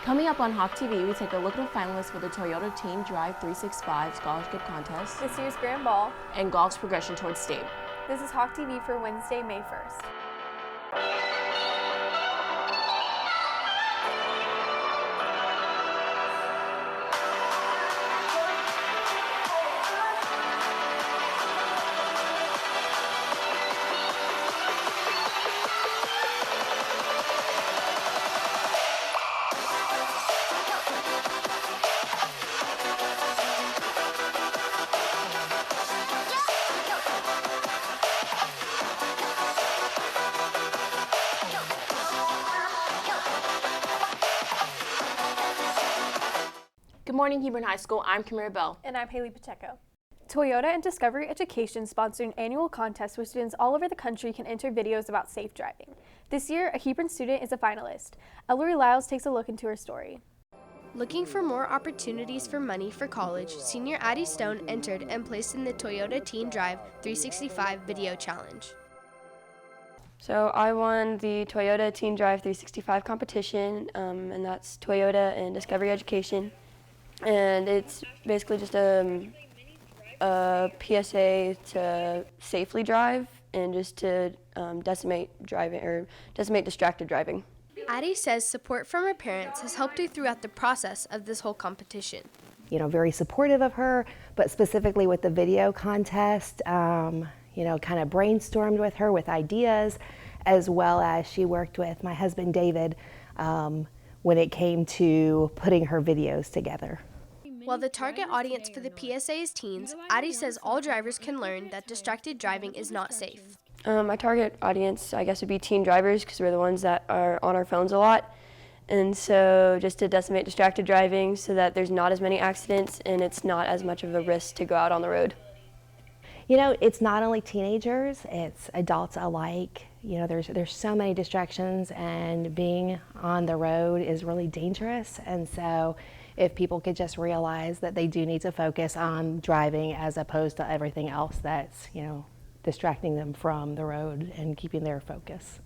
Coming up on Hawk TV, we take a look at the finalists for the Toyota TeenDrive365 Scholarship Contest, this year's Grand Ball, and golf's progression towards state. This is Hawk TV for Wednesday, May 1st. Good morning, Hebron High School. I'm Camille Bell. And I'm Haley Pacheco. Toyota and Discovery Education sponsor an annual contest where students all over the country can enter videos about safe driving. This year, a Hebron student is a finalist. Ellery Lyles takes a look into her story. Looking for more opportunities for money for college, senior Addie Stone entered and placed in the Toyota TeenDrive365 video challenge. So I won the Toyota TeenDrive365 competition, and that's Toyota and Discovery Education. And it's basically just a PSA to safely drive and just to decimate distracted driving. Addie says support from her parents has helped her throughout the process of this whole competition. You know, very supportive of her, but specifically with the video contest, you know, kind of brainstormed with her with ideas, as well as she worked with my husband David when it came to putting her videos together. While the target audience for the PSA is teens, Addie says all drivers can learn that distracted driving is not safe. My target audience, I guess, would be teen drivers because we're the ones that are on our phones a lot. And so just to decimate distracted driving so that there's not as many accidents and it's not as much of a risk to go out on the road. You know, it's not only teenagers, it's adults alike. You know, there's so many distractions, and being on the road is really dangerous. And so if people could just realize that they do need to focus on driving as opposed to everything else that's, you know, distracting them from the road and keeping their focus.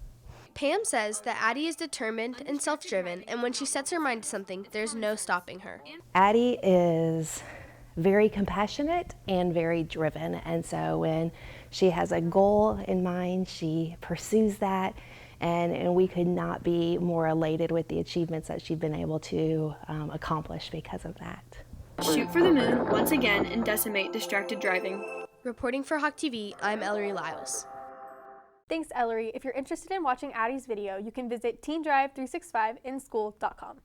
Pam says that Addie is determined and self-driven, and when she sets her mind to something, there's no stopping her. Addie is very compassionate and very driven, and so when she has a goal in mind, she pursues that, and we could not be more elated with the achievements that she's been able to accomplish because of that. Shoot for the moon once again and decimate distracted driving. Reporting for Hawk TV, I'm Ellery Lyles. Thanks, Ellery. If you're interested in watching Addie's video, you can visit teendrive365inschool.com.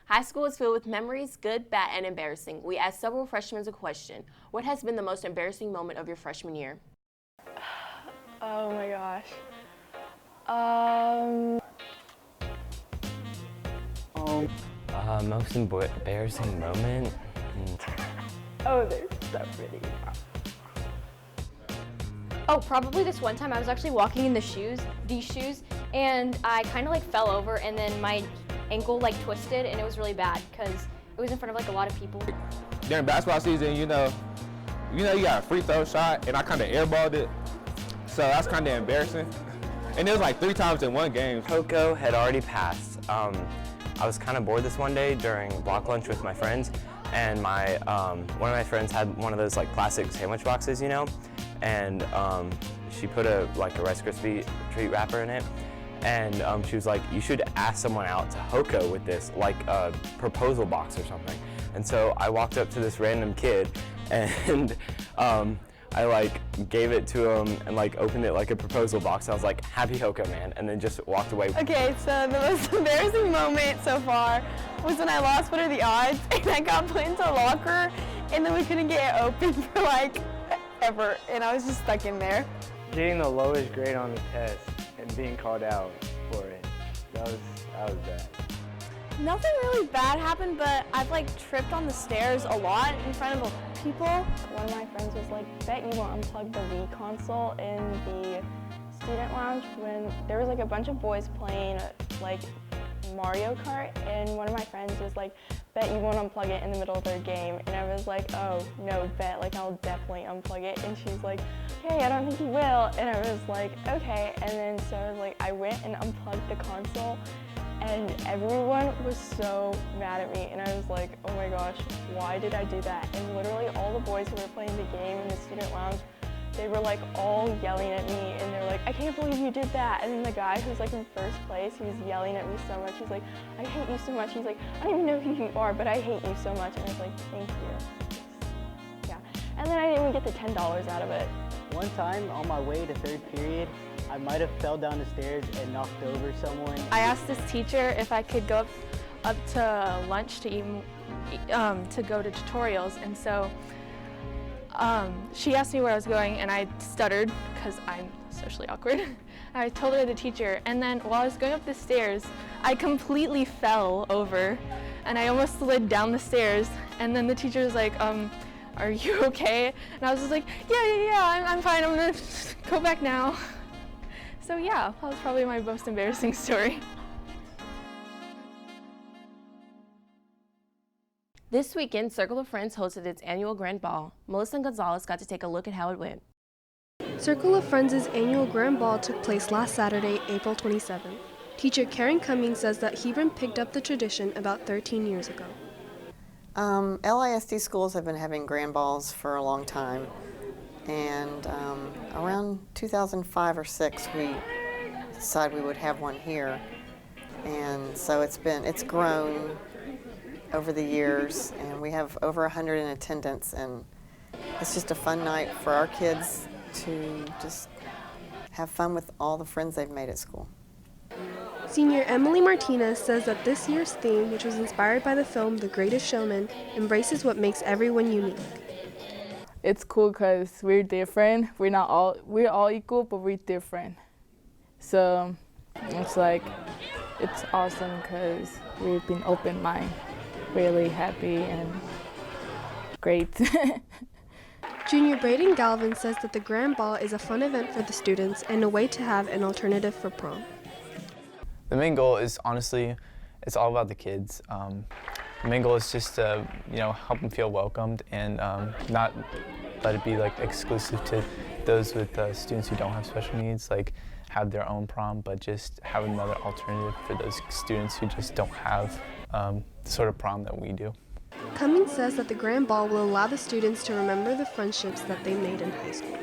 High school is filled with memories, good, bad, and embarrassing. We asked several freshmen a question. What has been the most embarrassing moment of your freshman year? Oh my gosh. Most embarrassing moment? Oh, there's so many. Oh, probably this one time I was actually walking in these shoes, and I kind of like fell over, and then my ankle like twisted, and it was really bad because it was in front of like a lot of people. During basketball season, you know you got a free throw shot, and I kind of airballed it, so that's kind of embarrassing. And it was like 3 times in one game. Coco had already passed. I was kind of bored this one day during block lunch with my friends, and one of my friends had one of those like classic sandwich boxes, you know, and she put a Rice Krispie treat wrapper in it, and she was like, you should ask someone out to Hoko with this, like a proposal box or something. And so I walked up to this random kid, and I gave it to him and opened it like a proposal box. I was like, happy Hoko, man, and then just walked away. Okay, so the most embarrassing moment so far was when I lost What Are the Odds, and I got put into a locker, and then we couldn't get it open for ever, and I was just stuck in there. Getting the lowest grade on the test and being called out for it, that was bad. Nothing really bad happened, but I've tripped on the stairs a lot in front of people. One of my friends was like, bet you won't unplug the Wii console in the student lounge when there was a bunch of boys playing Mario Kart, and one of my friends was like, bet you won't unplug it in the middle of their game. And I was like, oh, no, bet, I'll definitely unplug it. And she's like, okay, I don't think you will. And I was like, okay. And then so I went and unplugged the console, and everyone was so mad at me, and I was like, oh my gosh, why did I do that? And literally all the boys who were playing the game in the student lounge, they were like all yelling at me, and they're like, I can't believe you did that. And then the guy who's like in first place, he was yelling at me so much. He's like, I hate you so much. He's like, I don't even know who you are, but I hate you so much. And I was like, thank you. Yeah. And then I didn't even get the $10 out of it. One time on my way to third period, I might have fell down the stairs and knocked over someone. I asked this teacher if I could go up to lunch to eat, to go to tutorials, and so she asked me where I was going, and I stuttered because I'm socially awkward. I told her the teacher, and then while I was going up the stairs, I completely fell over, and I almost slid down the stairs, and then the teacher was like, are you okay? And I was just like, yeah, I'm fine, I'm gonna go back now. So yeah, that was probably my most embarrassing story. This weekend, Circle of Friends hosted its annual Grand Ball. Melissa and Gonzalez got to take a look at how it went. Circle of Friends' annual Grand Ball took place last Saturday, April 27th. Teacher Karen Cummings says that Hebron picked up the tradition about 13 years ago. LISD schools have been having Grand Balls for a long time. And around 2005 or 6, we decided we would have one here. And so it's grown over the years, and we have over 100 in attendance, and it's just a fun night for our kids to just have fun with all the friends they've made at school. Senior Emily Martinez says that this year's theme, which was inspired by the film The Greatest Showman, embraces what makes everyone unique. It's cool because we're different. We're all equal, but we're different. So it's awesome because we've been open mind, really happy and great. Junior Braden Galvin says that the Grand Ball is a fun event for the students and a way to have an alternative for prom. The main goal is, honestly, it's all about the kids. The main goal is just to, help them feel welcomed and not let it be exclusive to those with students who don't have special needs, have their own prom, but just have another alternative for those students who just don't have the sort of prom that we do. Cummings says that the Grand Ball will allow the students to remember the friendships that they made in high school.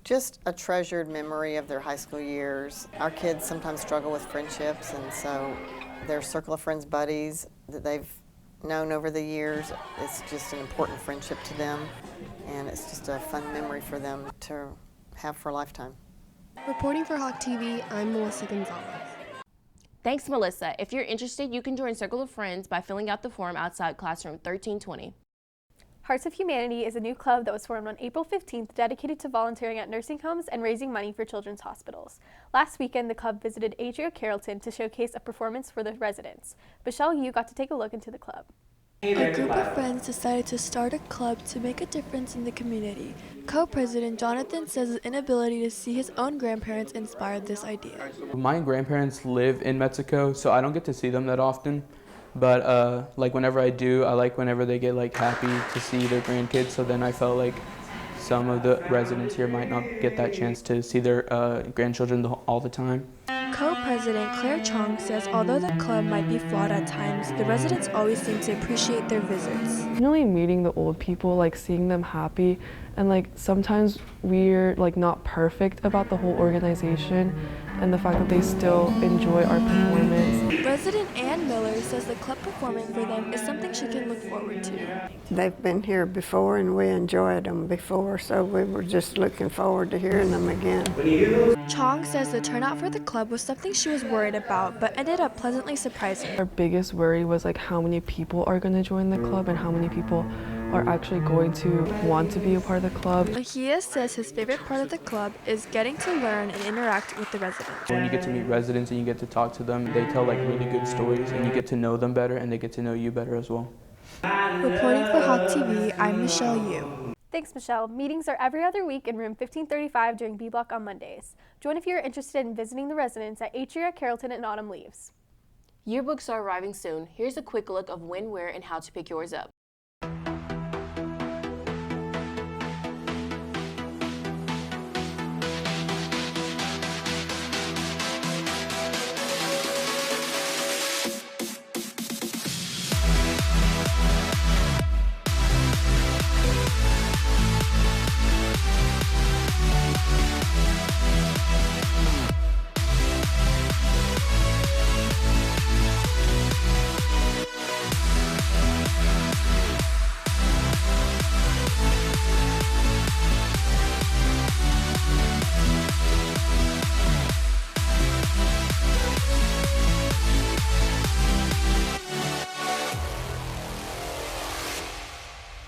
Just a treasured memory of their high school years. Our kids sometimes struggle with friendships, and so their Circle of Friends buddies that they've known over the years, it's just an important friendship to them, and it's just a fun memory for them to have for a lifetime. Reporting for Hawk TV, I'm Melissa Gonzalez. Thanks, Melissa. If you're interested, you can join Circle of Friends by filling out the form outside classroom 1320. Hearts of Humanity is a new club that was formed on April 15th dedicated to volunteering at nursing homes and raising money for children's hospitals. Last weekend, the club visited Adria Carrollton to showcase a performance for the residents. Michelle Yu got to take a look into the club. A group of friends decided to start a club to make a difference in the community. Co-president Jonathan says his inability to see his own grandparents inspired this idea. My grandparents live in Mexico, so I don't get to see them that often. But whenever I do, I like whenever they get happy to see their grandkids. So then I felt like some of the residents here might not get that chance to see their grandchildren all the time. Co-president Claire Chong says although the club might be flawed at times, the residents always seem to appreciate their visits. Really meeting the old people, seeing them happy, and sometimes we're not perfect about the whole organization, and the fact that they still enjoy our performance. Resident Ann Miller says the club performing for them is something she can look forward to. They've been here before and we enjoyed them before, so we were just looking forward to hearing them again. Chong says the turnout for the club was something she was worried about, but ended up pleasantly surprising. Our biggest worry was how many people are going to join the club and how many people are actually going to want to be a part of the club. Mejia says his favorite part of the club is getting to learn and interact with the residents. When you get to meet residents and you get to talk to them, they tell really good stories and you get to know them better and they get to know you better as well. Reporting for Hawk TV, I'm Michelle Yu. Thanks, Michelle. Meetings are every other week in room 1535 during B Block on Mondays. Join if you're interested in visiting the residents at Atria, Carrollton, and Autumn Leaves. Yearbooks are arriving soon. Here's a quick look of when, where, and how to pick yours up.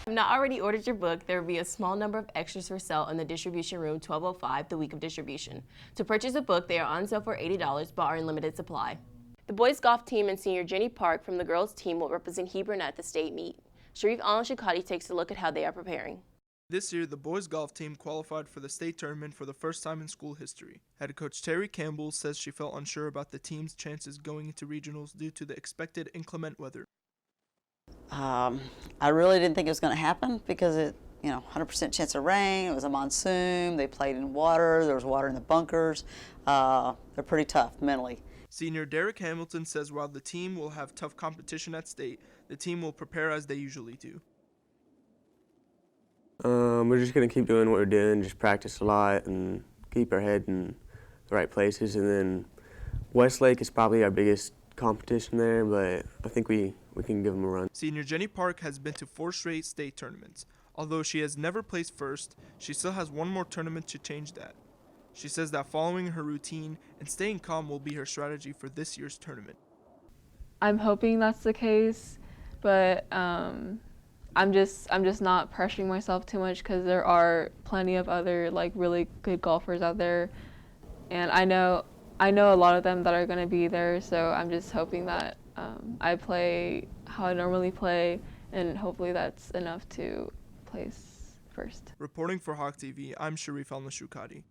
If not already ordered your book, there will be a small number of extras for sale in the distribution room 1205 the week of distribution. To purchase a book, they are on sale for $80 but are in limited supply. The boys golf team and senior Jennie Park from the girls team will represent Hebron at the state meet. Sharif Al-Shikadi takes a look at how they are preparing. This year, the boys golf team qualified for the state tournament for the first time in school history. Head coach Terie Campbell says she felt unsure about the team's chances going into regionals due to the expected inclement weather. I really didn't think it was going to happen because 100% chance of rain. It was a monsoon. They played in water. There was water in the bunkers. They're pretty tough mentally. Senior Derek Hamilton says while the team will have tough competition at state, the team will prepare as they usually do. We're just going to keep doing what we're doing, just practice a lot and keep our head in the right places. And then Westlake is probably our biggest competition there, but I think we can give them a run. Senior Jennie Park has been to 4 straight state tournaments. Although she has never placed first, she still has one more tournament to change that. She says that following her routine and staying calm will be her strategy for this year's tournament. I'm hoping that's the case, but I'm just not pressuring myself too much because there are plenty of other really good golfers out there, and I know a lot of them that are going to be there. So I'm just hoping that I play how I normally play, and hopefully that's enough to place first. Reporting for Hawk TV, I'm Sharif Al-Nashukadi.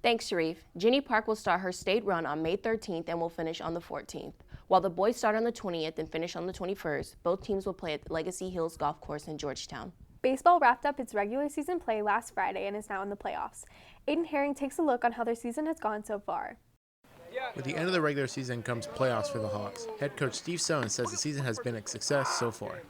Thanks, Sharif. Jennie Park will start her state run on May 13th and will finish on the 14th. While the boys start on the 20th and finish on the 21st, both teams will play at the Legacy Hills Golf Course in Georgetown. Baseball wrapped up its regular season play last Friday and is now in the playoffs. Aiden Herring takes a look on how their season has gone so far. With the end of the regular season comes playoffs for the Hawks. Head coach Steve Sohn says the season has been a success so far.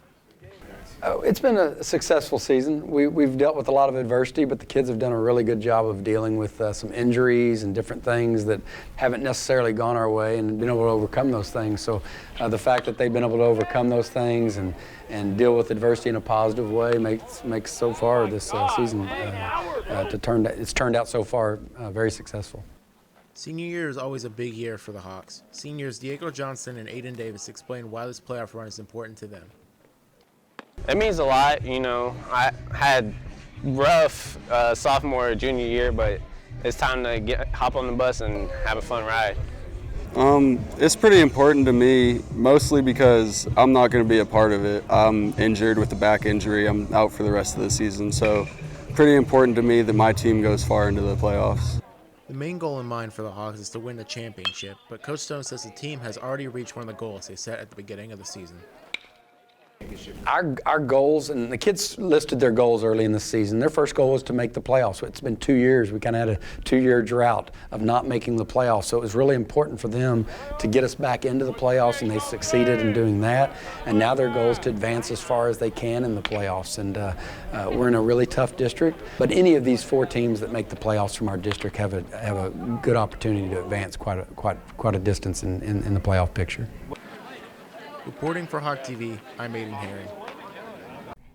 It's been a successful season. We've dealt with a lot of adversity, but the kids have done a really good job of dealing with some injuries and different things that haven't necessarily gone our way and been able to overcome those things. So the fact that they've been able to overcome those things and deal with adversity in a positive way makes so far this season it's turned out so far very successful. Senior year is always a big year for the Hawks. Seniors Diego Johnson and Aiden Davis explain why this playoff run is important to them. It means a lot, I had rough sophomore, junior year, but it's time to hop on the bus and have a fun ride. It's pretty important to me, mostly because I'm not going to be a part of it. I'm injured with a back injury. I'm out for the rest of the season, so pretty important to me that my team goes far into the playoffs. The main goal in mind for the Hawks is to win the championship, but Coach Stone says the team has already reached one of the goals they set at the beginning of the season. Our goals, and the kids listed their goals early in the season. Their first goal was to make the playoffs. It's been 2 years. We kind of had a 2-year drought of not making the playoffs. So it was really important for them to get us back into the playoffs, and they succeeded in doing that. And now their goal is to advance as far as they can in the playoffs. And we're in a really tough district. But any of these 4 teams that make the playoffs from our district have a good opportunity to advance quite a distance in the playoff picture. Reporting for Hawk TV, I'm Aiden Herring.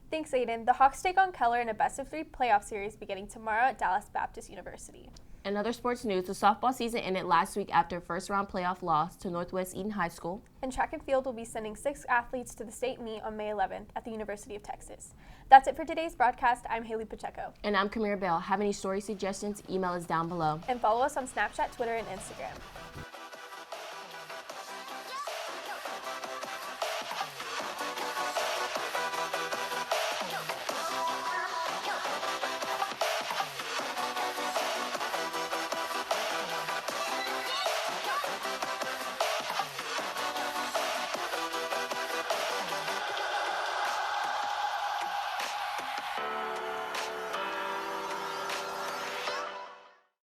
Thanks, Aiden. The Hawks take on Keller in a best-of-3 playoff series beginning tomorrow at Dallas Baptist University. In other sports news, the softball season ended last week after a first-round playoff loss to Northwest Eden High School. And track and field will be sending 6 athletes to the state meet on May 11th at the University of Texas. That's it for today's broadcast. I'm Haley Pacheco. And I'm Kamira Bell. Have any story suggestions? Email us down below. And follow us on Snapchat, Twitter, and Instagram.